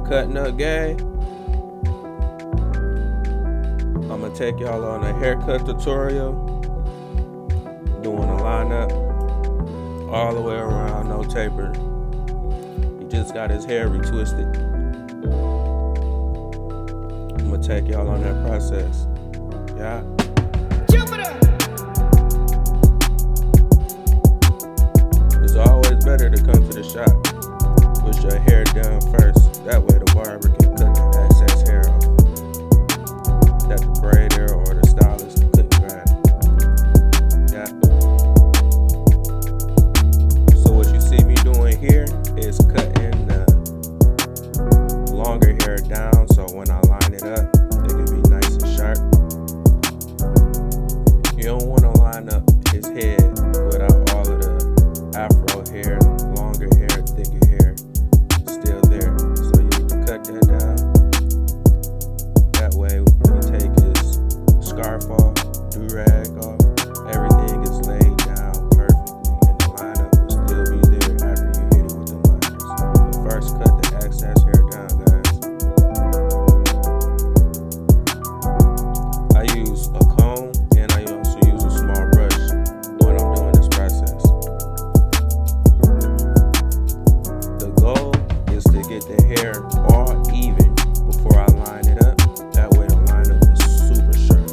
Cutting up gang. I'm gonna take y'all on a haircut tutorial. Doing a lineup all the way around, no taper. He just got his hair retwisted. I'm gonna take y'all on that process. Yeah. It's always better to come to the shop with your hair done first. That way the barber can cut the excess hair off that the braider or the stylist couldn't grab. Yeah. So what you see me doing here is cutting the longer hair down, so when I line it up, it can be nice and sharp. You don't want to line up his head without all of the afro hair, longer hair, thicker hair still there. So you need to cut that down. That way when you take his scarf off, do-rag off, everything is laid down perfectly and the lineup will still be there after you hit it with the liners. But first cut the excess hair down, guys. I use a comb and I also use a small brush when I'm doing this process. The goal is to get the hair all even before I line it up. That way the lineup is super sharp.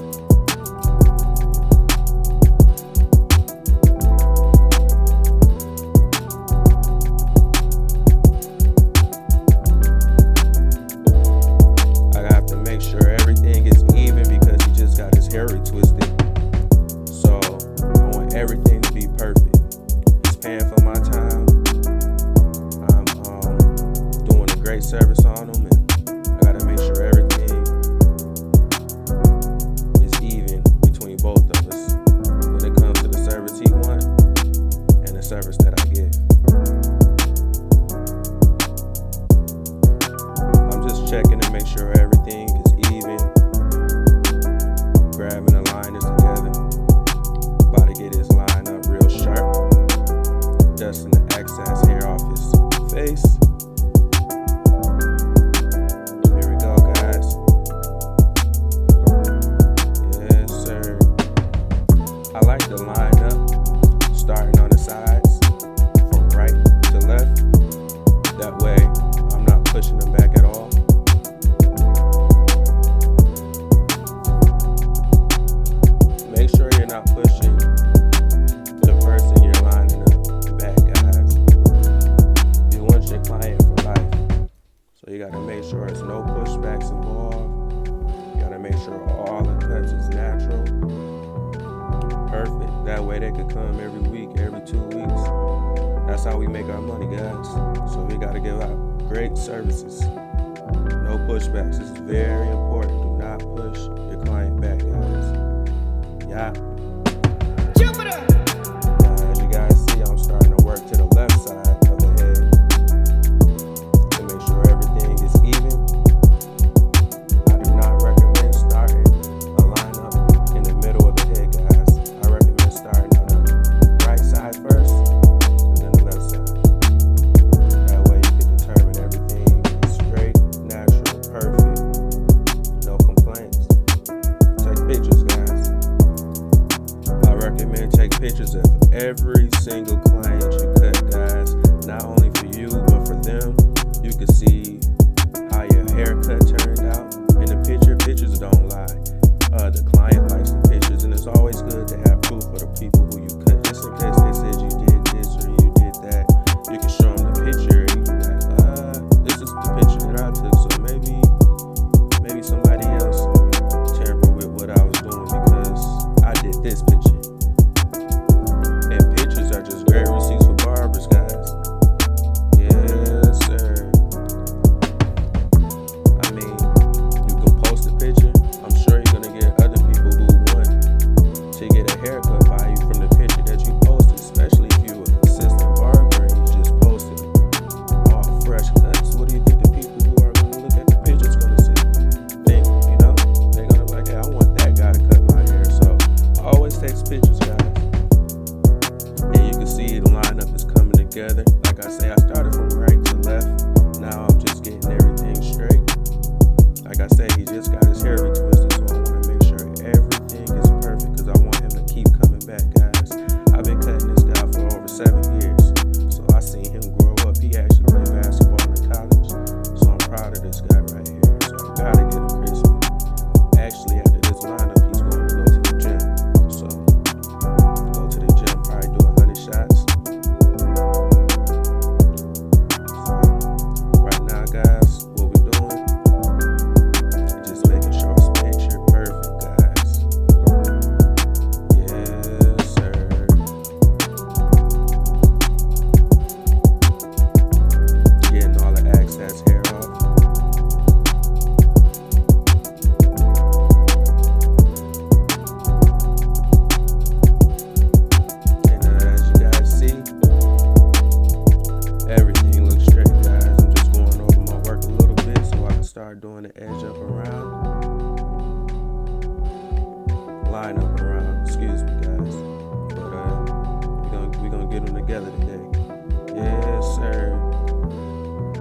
I have to make sure everything is even because he just got his hair retwisted. So I want everything to be perfect. He's paying for my time. I'm doing a great service on him, and I gotta make sure everything is even between both of us when it comes to the service he wants and the service that I give. I'm just checking to make sure everything is even, grabbing the liners together, about to get his line up real sharp, dusting the excess hair off his face. Here we go, guys. Yes, sir. I like to line up, starting on the sides, from right to left. That way, I'm not pushing them back at all. Make sure you're not pushing the person you're lining up back, guys. You want your client for life. So you gotta make sure there's no pushbacks involved. You gotta make sure all the cuts is natural. Perfect. That way they could come every week, every 2 weeks. That's how we make our money, guys. So we gotta give out great services. No pushbacks. This is very important. Do not push your client back, guys. Yeah. As you guys see, I'm starting to work to the left side of the head to make sure everything is even. I do not recommend starting a lineup in the middle of the head, guys. I recommend starting on the right side first and then the left side. That way you can determine everything is straight, natural, perfect, no complaints. Take pictures, guys.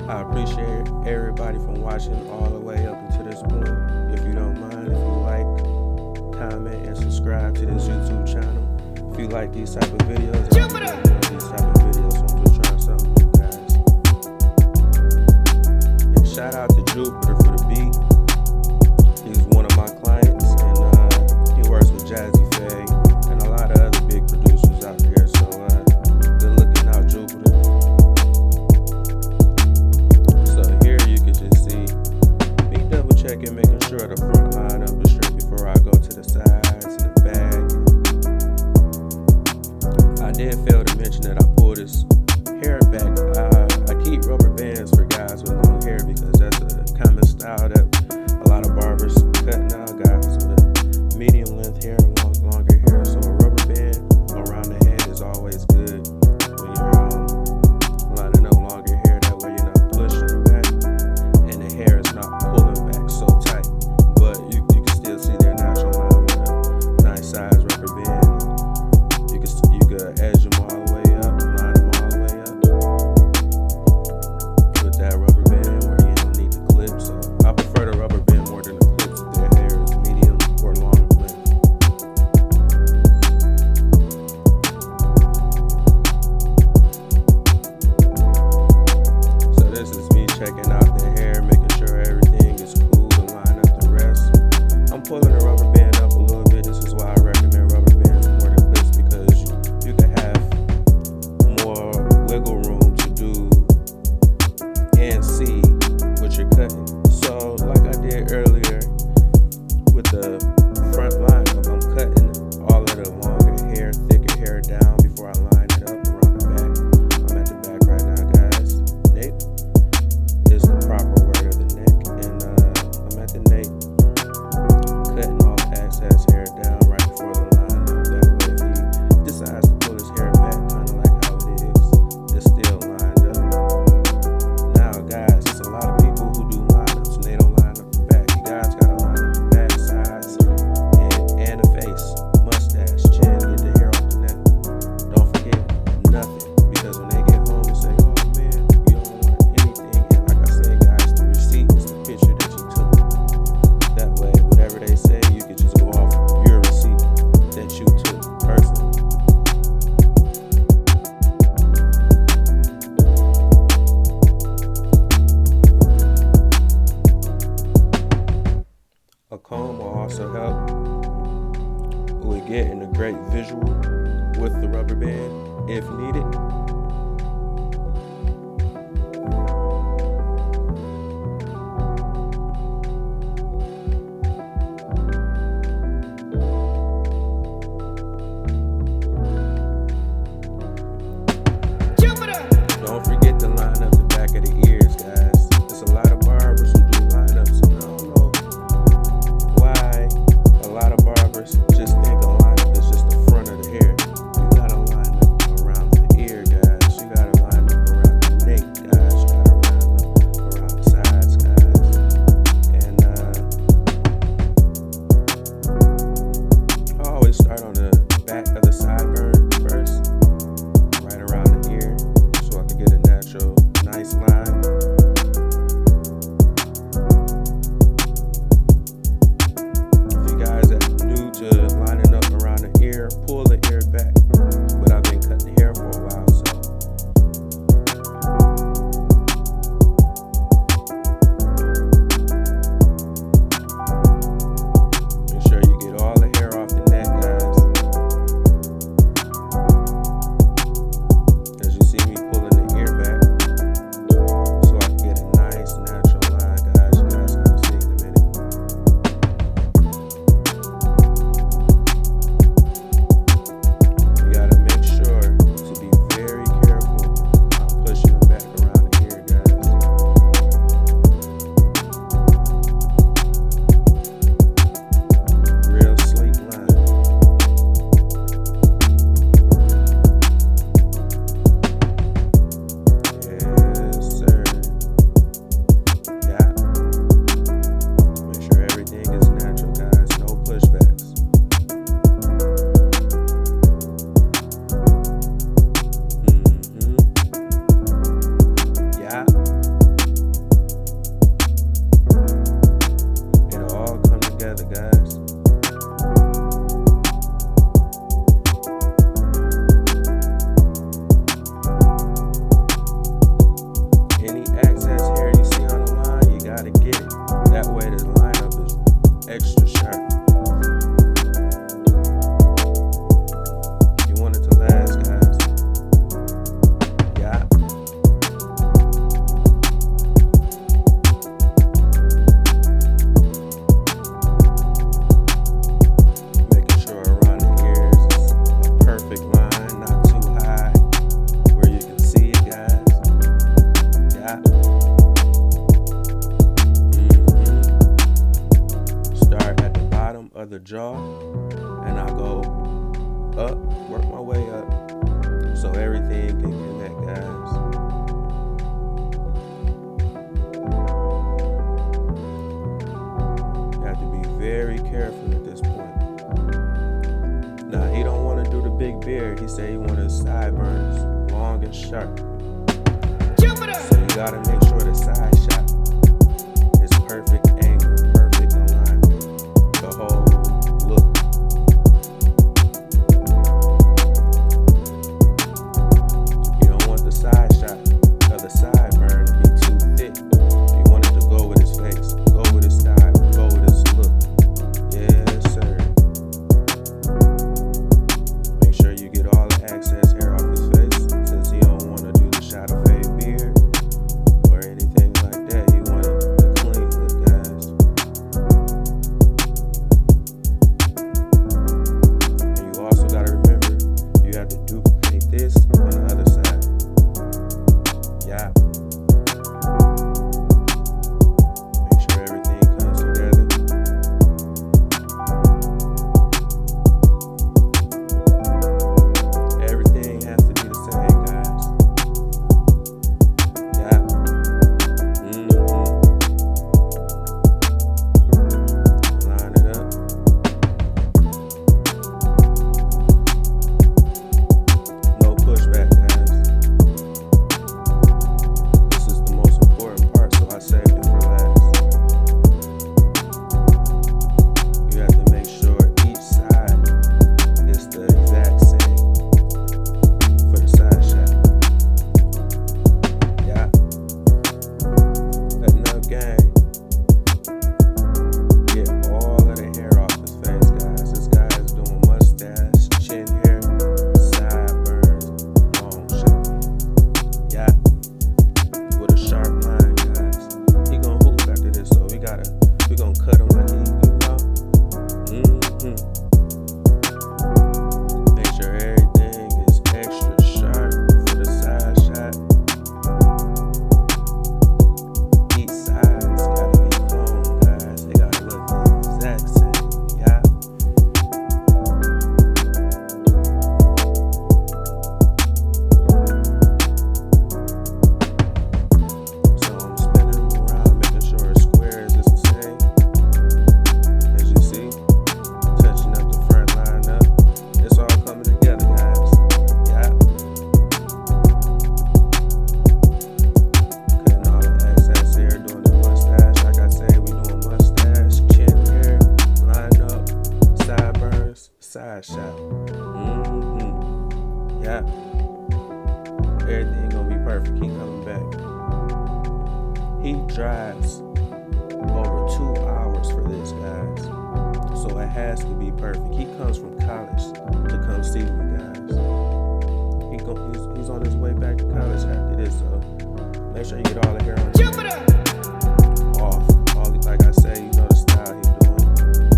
I appreciate everybody from watching all the way up until this point. If you don't mind, if you like, comment, and subscribe to this YouTube channel. If you like these type of videos, I'll be doing these type of videos, so I'm just trying something new, guys. And shout out to Jupiter for the beat. He's one of my clients, and he works with Jazzy Faye and a lot of other big producers out there. So good looking out, Jupiter. So here you can just see me double checking, making sure the front line up is straight before I go to the sides and the back. I did fail to mention that I pulled this hair back. I keep rubber bands for guys with long hair because that's a common style that a lot of barbers cut now, guys with medium length hair and longer hair. So a rubber band around the head is always good when you're lining up longer hair. That way you're not pushing it back and the hair is not pulling back so tight. But you can still see their natural line with a nice size rubber band. You could edge them all the way up, line them all the way up with that rubber band where you don't need the clip. So I prefer the rubber band more than the clips if their hair is medium or long length. So this is me checking out the hair, making sure everything is cool and line up the rest. I'm pulling the rubber band up a little bit. This is why I recommend rubber bands more than clips, because you can have more wiggle room to do and see what you're cutting. So like I did earlier with the front line up, I'm cutting all of the longer hair, thicker hair down before I line it up around the back. I'm at the back right now, guys. Nape is the proper word of the neck, and I'm at the nape, cutting all excess hair down right before the line up. That way if he decides to pull his hair back, kind of like how it is, it's still lined up. Now guys, there's a lot of people who do lineups and they don't line up the back. You guys gotta line up the back, sides, and the face, mustache, chin, get the hair off the neck. Don't forget nothing, because when they get home and say, oh man, you don't want anything, and like I say, guys, the receipt is the picture that you took. That way, whatever they say, you can just go off your receipt that you took personally. A comb will also help with getting a great visual with the rubber band if needed. Don't forget to line up the back of the ears, guys. There's a lot of barbers who do lineups, and I don't know why a lot of barbers just think a lineup is just the front of the other jaw, and I go up, work my way up, so everything can connect, guys. You have to be very careful at this point. Now, he don't want to do the big beard. He said he wanted his sideburns long and sharp. So you gotta make sure the side shot is perfect angle, perfect alignment, the whole look. You don't want the side shot of the sideburn to be too thick. You want it to go with his face, go with his style, go with his look. Yes, sir. Make sure you get all the excess hair off his face, since he don't want to do the shot of fade beard or anything like that. He wanted the clean look, guys. And you also got to remember, you have to duplicate this on the other side. Yeah. Make sure everything comes together. Everything has to be the same, guys. Yeah. Line it up. No pushback, guys. This is the most important part, so I saved it for last. You have to make sure each side is the exact same for the side shot. Yeah. Enough gang. Get all of the hair off his face, guys. This guy is doing mustache, chin hair, sideburns, long shot. Yeah. With a sharp line, guys. He gonna hoop after this, so we gonna cut him like he, Make sure everything is extra sharp for the side shot. Each side's gotta be combed, guys. They gotta look the exact same. Yeah. So I'm spinning them around, making sure it's square is the same. As you see, touching up the front line up. It's all coming together, guys. Yeah. Cutting all the excess hair, doing the mustache. Like I say, we doing mustache, chin hair, line up, sideburns, side shot. Yeah. Everything gonna be perfect. He coming back. He drives over 2 hours for this, guys. So it has to be perfect. He comes from college to come see me, guys. He's on his way back to college after this, so make sure you get all the hair on off. Like I say, you know the style he's doing.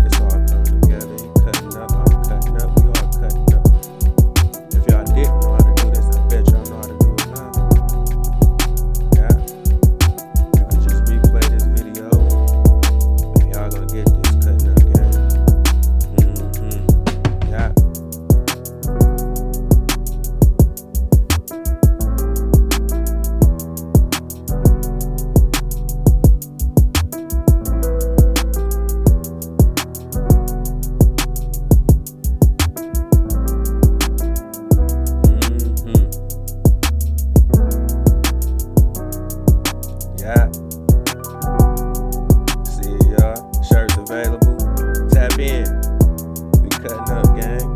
It's all coming together. He cutting up, I'm cutting up, we all cutting up. If y'all didn't know how to do this, I bet y'all know how to do it now. Yeah. You can just replay this video, and y'all gonna get this cutting up game. Yeah. Yeah. See y'all. Shirts available. Tap in. We cutting up, gang.